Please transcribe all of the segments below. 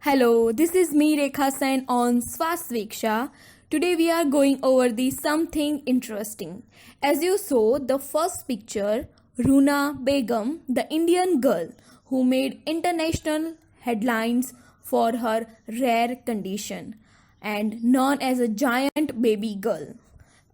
Hello, this is me Rekha Sen on Swasviksha. Today we are going over the something interesting. As you saw the first picture, Runa Begum, the Indian girl who made international headlines for her rare condition and known as a giant baby girl,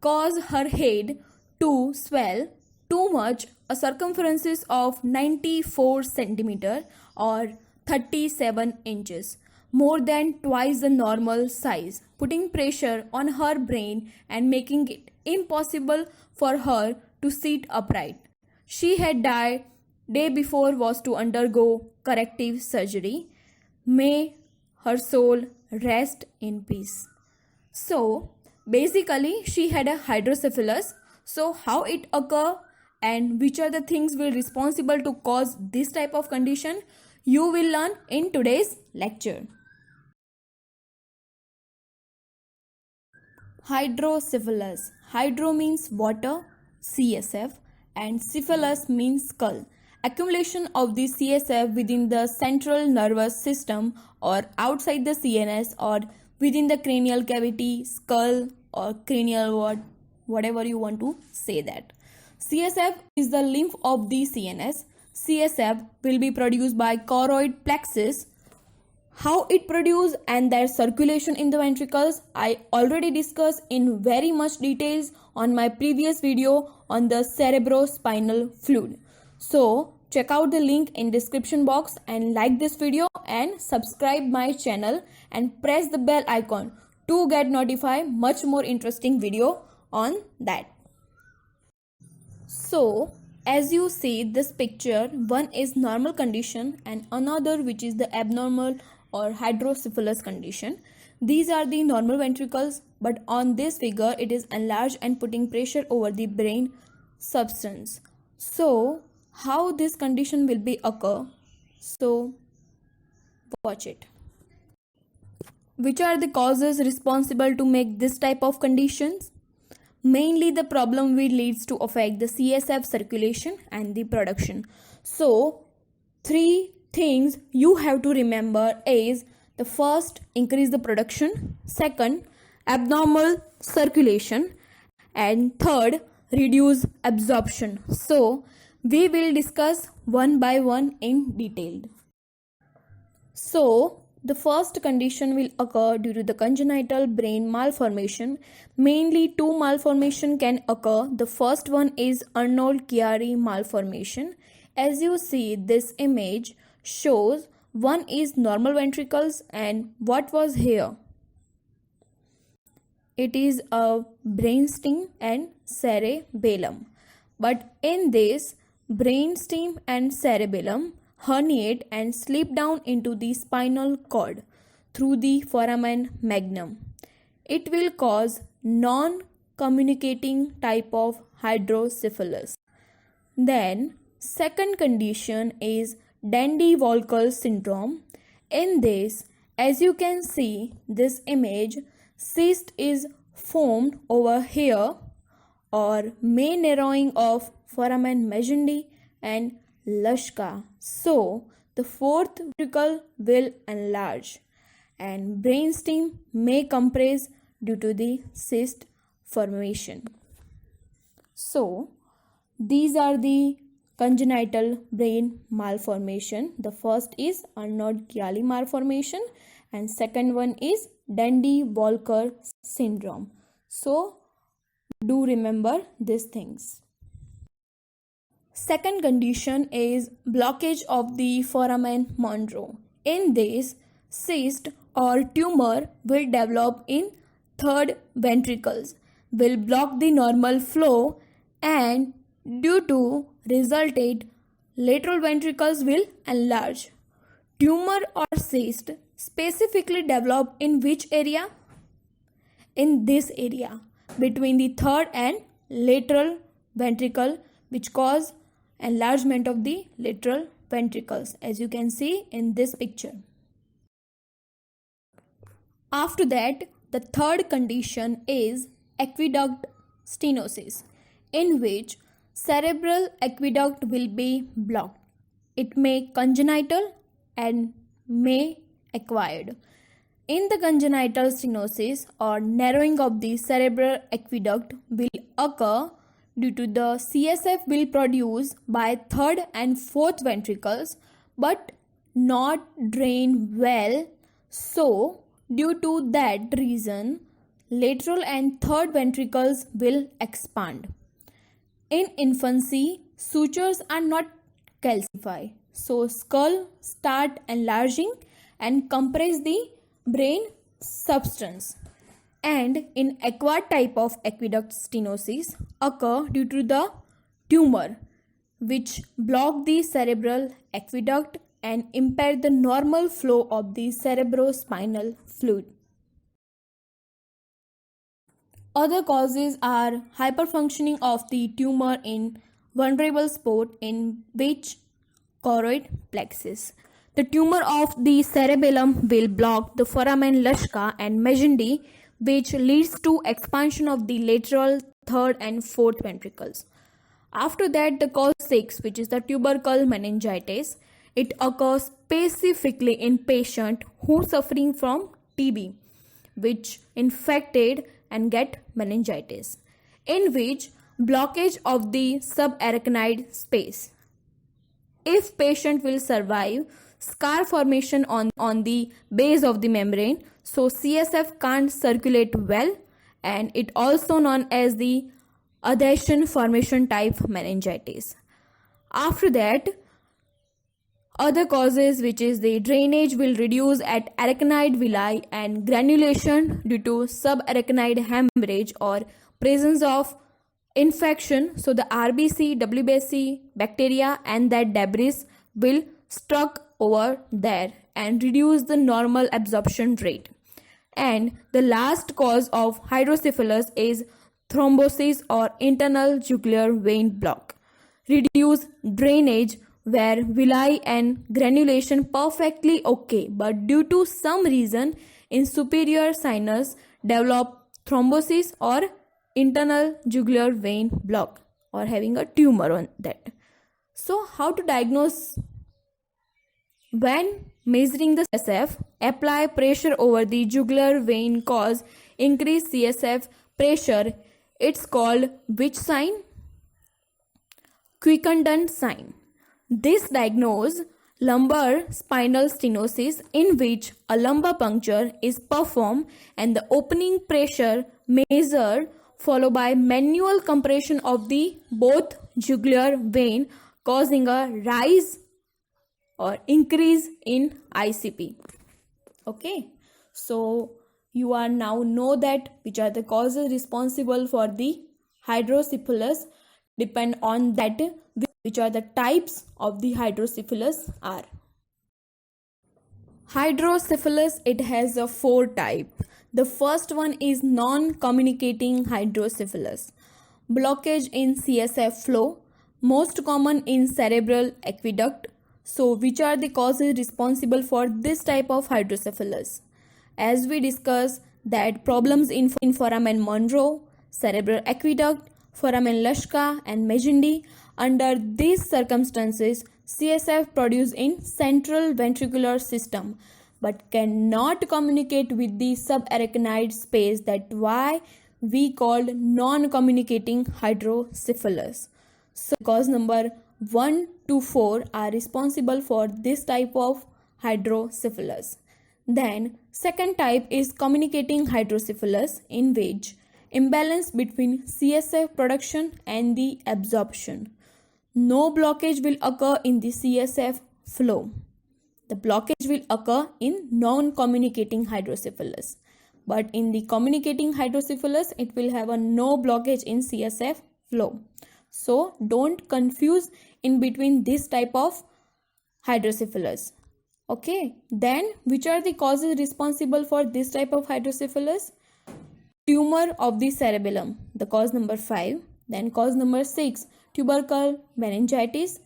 caused her head to swell too much, a circumference of 94 centimeter or 37 inches, more than twice the normal size, putting pressure on her brain and making it impossible for her to sit upright. She had died day before was to undergo corrective surgery. May her soul rest in peace. So basically she had a hydrocephalus. So how it occur and which are the things will responsible to cause this type of condition you will learn in today's lecture. Hydrocephalus. Hydro means water, CSF, and cephalus means skull. Accumulation of the CSF within the central nervous system or outside the CNS or within the cranial cavity, skull or cranial word, whatever you want to say that. CSF is the lymph of the CNS. CSF will be produced by choroid plexus. How it produce and their circulation in the ventricles I already discussed in very much details on my previous video on the cerebrospinal fluid. So check out the link in description box and like this video and subscribe my channel and press the bell icon to get notified much more interesting video on that. So as you see this picture, one is normal condition and another which is the abnormal or hydrocephalus condition. These are the normal ventricles, but on this figure it is enlarged and putting pressure over the brain substance. So how this condition will be occur? So watch it. Which are the causes responsible to make this type of conditions? Mainly the problem will leads to affect the CSF circulation and the production. So three things you have to remember is the first, increase the production, second, abnormal circulation, and third, reduce absorption. So we will discuss one by one in detail. So the first condition will occur due to the congenital brain malformation. Mainly two malformation can occur. The first one is Arnold-Chiari malformation. As you see this image shows one is normal ventricles and what was here? It is a brainstem and cerebellum. But in this brainstem and cerebellum herniate and slip down into the spinal cord through the foramen magnum. It will cause non-communicating type of hydrocephalus. Then second condition is Dandy-Walker syndrome. In this, as you can see this image, cyst is formed over here or may narrowing of foramen magendi and Luschka. So the fourth ventricle will enlarge and brainstem may compress due to the cyst formation. So these are the congenital brain malformation. The first is Arnold-Chiari malformation and second one is Dandy-Walker syndrome. So do remember these things. Second condition is blockage of the foramen Monro. In this, cyst or tumor will develop in third ventricles, will block the normal flow and due to resulted lateral ventricles will enlarge. Tumor or cyst specifically develop in which area? In this area between the third and lateral ventricle, which cause enlargement of the lateral ventricles as you can see in this picture. After that, the third condition is aqueduct stenosis, in which cerebral aqueduct will be blocked. It may congenital and may acquired. In the congenital stenosis or narrowing of the cerebral aqueduct will occur due to the CSF will produce by third and fourth ventricles but not drain well. So, due to that reason, lateral and third ventricles will expand. In infancy, sutures are not calcify. So, skull start enlarging and compress the brain substance. And in acquired type of aqueduct stenosis occur due to the tumor which block the cerebral aqueduct and impair the normal flow of the cerebrospinal fluid. Other causes are hyperfunctioning of the tumor in vulnerable spot in which choroid plexus. The tumor of the cerebellum will block the foramen Luschka and Magendie, which leads to expansion of the lateral, third and fourth ventricles. After that, the cause 6, which is the tubercle meningitis, it occurs specifically in patient who suffering from TB, which infected and get meningitis, in which blockage of the subarachnoid space. If patient will survive, scar formation on the base of the membrane, so CSF can't circulate well, and it also known as the adhesion formation type meningitis. After that, other causes, which is the drainage will reduce at arachnoid villi and granulation due to subarachnoid hemorrhage or presence of infection. So the RBC, WBC bacteria and that debris will stuck over there and reduce the normal absorption rate. And the last cause of hydrocephalus is thrombosis or internal jugular vein block. Reduce drainage where villi and granulation perfectly okay, but due to some reason in superior sinus develop thrombosis or internal jugular vein block or having a tumor on that. So how to diagnose? When measuring the CSF, apply pressure over the jugular vein cause increase CSF pressure. It's called which sign? Quickendon sign. This diagnoses lumbar spinal stenosis in which a lumbar puncture is performed and the opening pressure measured followed by manual compression of the both jugular vein causing a rise or increase in ICP. Okay, so you are now know that which are the causes responsible for the hydrocephalus. Depend on that which are the types of the hydrocephalus are. Hydrocephalus, it has a 4 type. The first one is non-communicating hydrocephalus. Blockage in CSF flow, most common in cerebral aqueduct. So which are the causes responsible for this type of hydrocephalus? As we discussed that problems in foramen Monro, cerebral aqueduct, foramen Luschka and Magendie. Under these circumstances, CSF produced in central ventricular system but cannot communicate with the subarachnoid space. That's why we called non-communicating hydrocephalus. So cause number 1 to 4 are responsible for this type of hydrocephalus. Then second type is communicating hydrocephalus, in which imbalance between CSF production and the absorption. No blockage will occur in the CSF flow. The blockage will occur in non-communicating hydrocephalus. But in the communicating hydrocephalus, it will have a no blockage in CSF flow. So don't confuse in between this type of hydrocephalus. Okay, then which are the causes responsible for this type of hydrocephalus? Tumor of the cerebellum, the cause number 5. Then cause number 6, tubercle meningitis.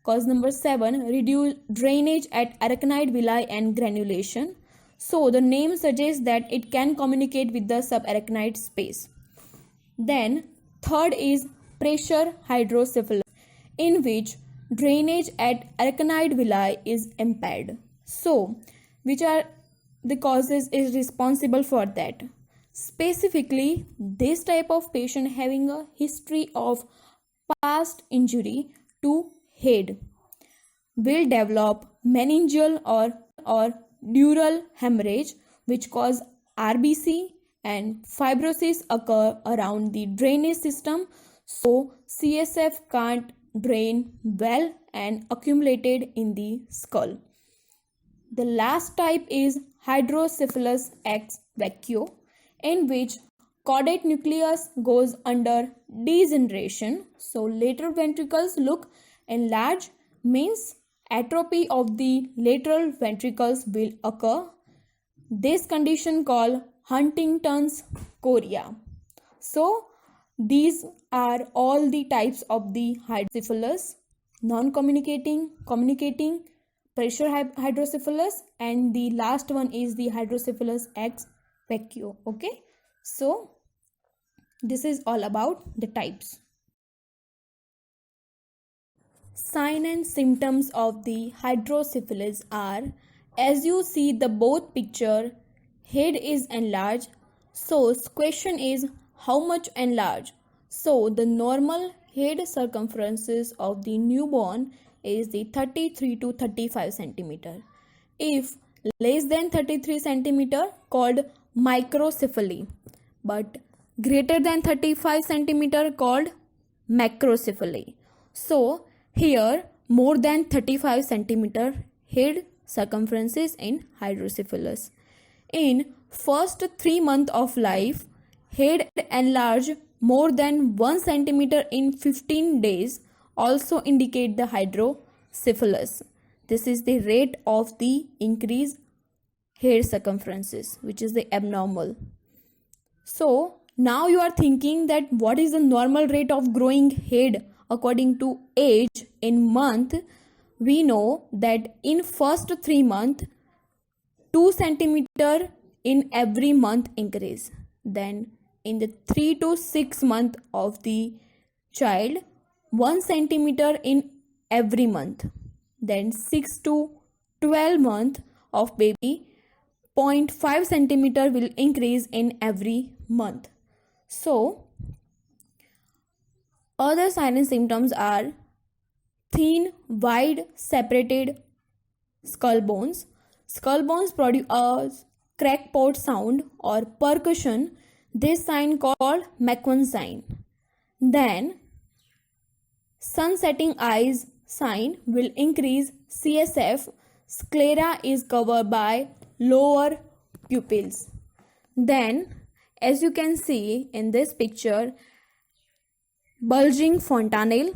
Cause number 7, reduced drainage at arachnoid villi and granulation. So the name suggests that it can communicate with the subarachnoid space. Then third is pressure hydrocephalus, in which drainage at arachnoid villi is impaired. So which are the causes is responsible for that. Specifically, this type of patient having a history of past injury to head will develop meningeal or dural hemorrhage, which cause RBC, and fibrosis occur around the drainage system, so CSF can't drain well and accumulated in the skull. The last type is hydrocephalus ex vacuo, in which caudate nucleus goes under degeneration, so lateral ventricles look enlarged, means atrophy of the lateral ventricles will occur. This condition called Huntington's chorea. So these are all the types of the hydrocephalus: non-communicating, communicating, pressure hydrocephalus, and the last one is the hydrocephalus ex vacuo. Okay, so this is all about the types. Sign and symptoms of the hydrocephalus are, as you see the both picture, head is enlarged. So question is how much enlarged? So the normal head circumferences of the newborn is the 33 to 35 centimeter. If less than 33 centimeter, called microcephaly, but greater than 35 centimeter, called macrocephaly. So here more than 35 centimeter head circumferences in hydrocephalus. In first 3 months of life, head enlarge more than 1 centimeter in 15 days also indicate the hydrocephalus. This is the rate of the increase head circumferences, which is the abnormal. So now you are thinking that what is the normal rate of growing head according to age in month? We know that in first 3 months 2 centimeter in every month increase. Then in the 3 to 6 month of the child, 1 centimeter in every month. Then 6 to 12 month of baby, 0.5 centimeter will increase in every month. So other signs and symptoms are thin, wide, separated skull bones. Skull bones produce a crackpot sound or percussion. This sign called McCune sign. Then sun-setting eyes sign will increase CSF. Sclera is covered by lower pupils. Then, as you can see in this picture, bulging fontanelle.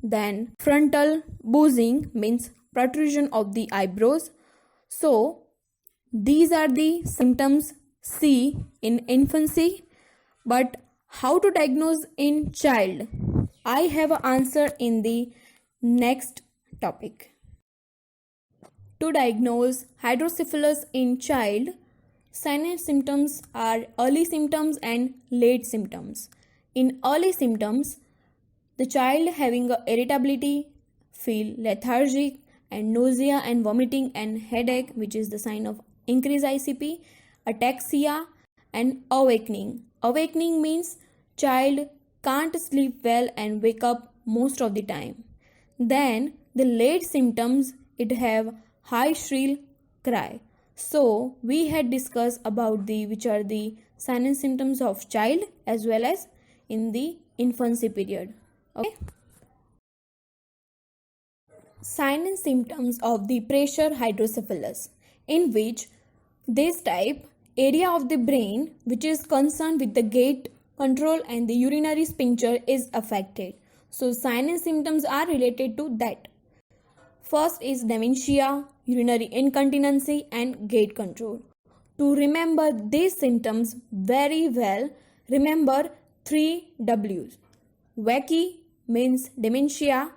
Then frontal boozing means protrusion of the eyebrows. So these are the symptoms see in infancy, but how to diagnose in child? I have an answer in the next topic. To diagnose hydrocephalus in child, signs and symptoms are early symptoms and late symptoms. In early symptoms, the child having irritability, feel lethargic and nausea and vomiting and headache, which is the sign of increased ICP, ataxia and awakening. Awakening means child can't sleep well and wake up most of the time. Then the late symptoms, it have high shrill cry. So we had discussed about the which are the signs and symptoms of child as well as in the infancy period. Okay. Signs and symptoms of the pressure hydrocephalus, in which this type area of the brain which is concerned with the gait control and the urinary sphincter is affected. So signs and symptoms are related to that. First is dementia, urinary incontinency and gait control. To remember these symptoms very well, remember 3 W's. Wacky means dementia.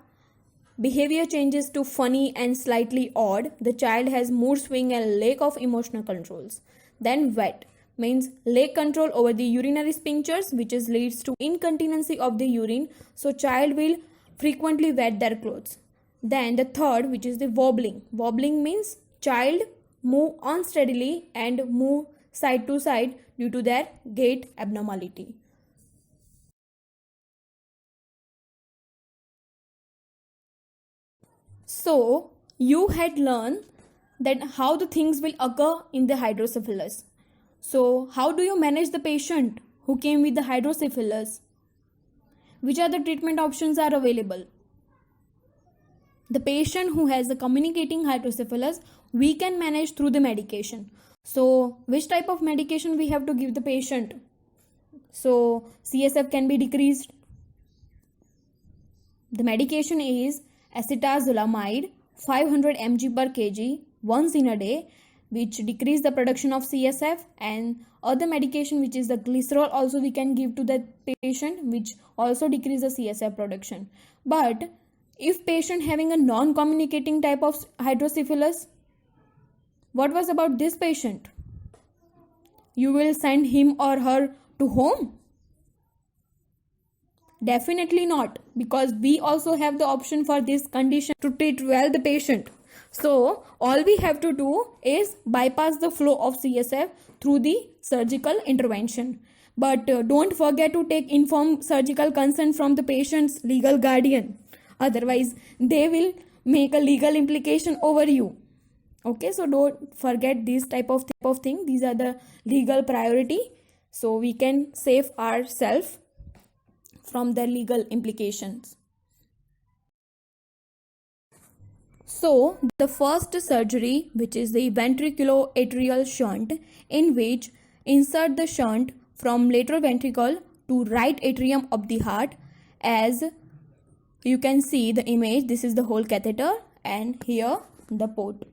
Behavior changes to funny and slightly odd. The child has mood swing and lack of emotional controls. Then wet means lack control over the urinary sphincters, which leads to incontinency of the urine. So child will frequently wet their clothes. Then the third, which is the wobbling. Wobbling means child move unsteadily and move side to side due to their gait abnormality. So you had learned that how the things will occur in the hydrocephalus. So how do you manage the patient who came with the hydrocephalus? Which are the treatment options are available? The patient who has the communicating hydrocephalus, we can manage through the medication. So which type of medication we have to give the patient? So CSF can be decreased. The medication is acetazolamide 500 mg per kg once in a day, which decrease the production of CSF, and other medication which is the glycerol also we can give to the patient, which also decrease the CSF production. But if patient having a non-communicating type of hydrocephalus, what was about this patient? You will send him or her to home? Definitely not, because we also have the option for this condition to treat well the patient. So all we have to do is bypass the flow of CSF through the surgical intervention. But don't forget to take informed surgical consent from the patient's legal guardian. Otherwise, they will make a legal implication over you. Okay, so don't forget this type of thing. These are the legal priority. So we can save ourselves from the legal implications. So the first surgery, which is the ventriculoatrial shunt, in which insert the shunt from lateral ventricle to right atrium of the heart. As you can see the image, this is the whole catheter and here the port.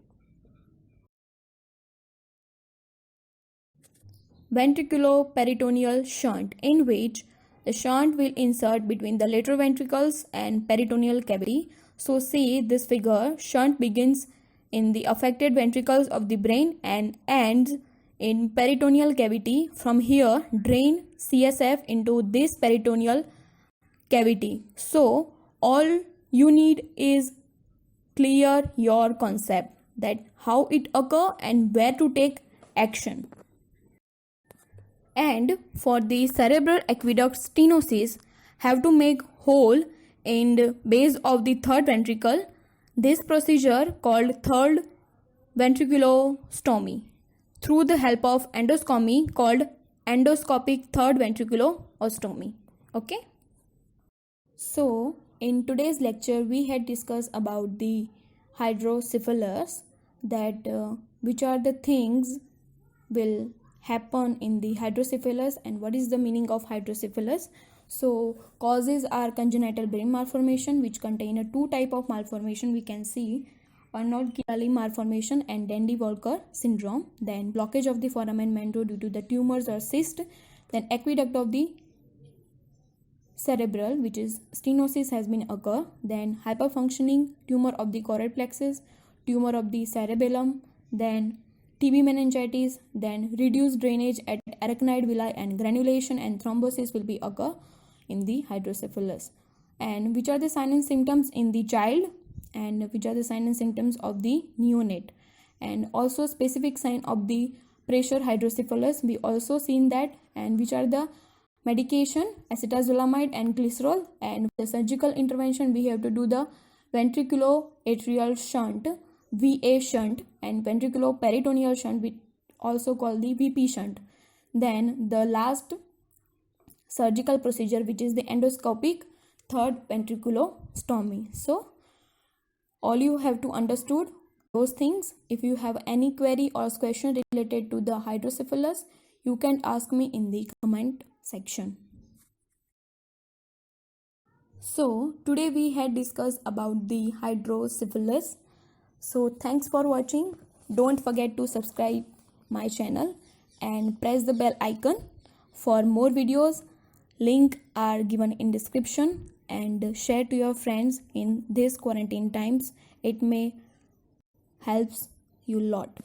Ventriculoperitoneal shunt, in which the shunt will insert between the lateral ventricles and peritoneal cavity. So see this figure, shunt begins in the affected ventricles of the brain and ends in peritoneal cavity. From here, drain CSF into this peritoneal cavity. So all you need is clear your concept that how it occur and where to take action. And for the cerebral aqueduct stenosis, have to make hole in the base of the third ventricle. This procedure called third ventriculostomy through the help of endoscopy called endoscopic third ventriculostomy. Okay. So in today's lecture we had discussed about the hydrocephalus, that which are the things will happen in the hydrocephalus and what is the meaning of hydrocephalus. So causes are congenital brain malformation, which contain a two type of malformation we can see, Arnold-Chiari malformation and Dandy-Walker syndrome. Then blockage of the foramen magnum due to the tumors or cyst. Then aqueduct of the cerebral, which is stenosis has been occur. Then hyperfunctioning, tumor of the choroid plexus, tumor of the cerebellum. Then TB meningitis, then reduced drainage at arachnoid villi and granulation and thrombosis will be occur in the hydrocephalus. And which are the signs and symptoms in the child and which are the signs and symptoms of the neonate, and also specific sign of the pressure hydrocephalus we also seen that, and which are the medication acetazolamide and glycerol, and the surgical intervention we have to do the ventriculoatrial shunt VA shunt and ventriculoperitoneal shunt, we also call the VP shunt. Then the last surgical procedure, which is the endoscopic third ventriculostomy. So all you have to understood those things. If you have any query or question related to the hydrocephalus, you can ask me in the comment section. So today we had discussed about the hydrocephalus. So thanks for watching. Don't forget to subscribe my channel and press the bell icon for more videos. Link are given in description, and share to your friends in these quarantine times. It may helps you a lot.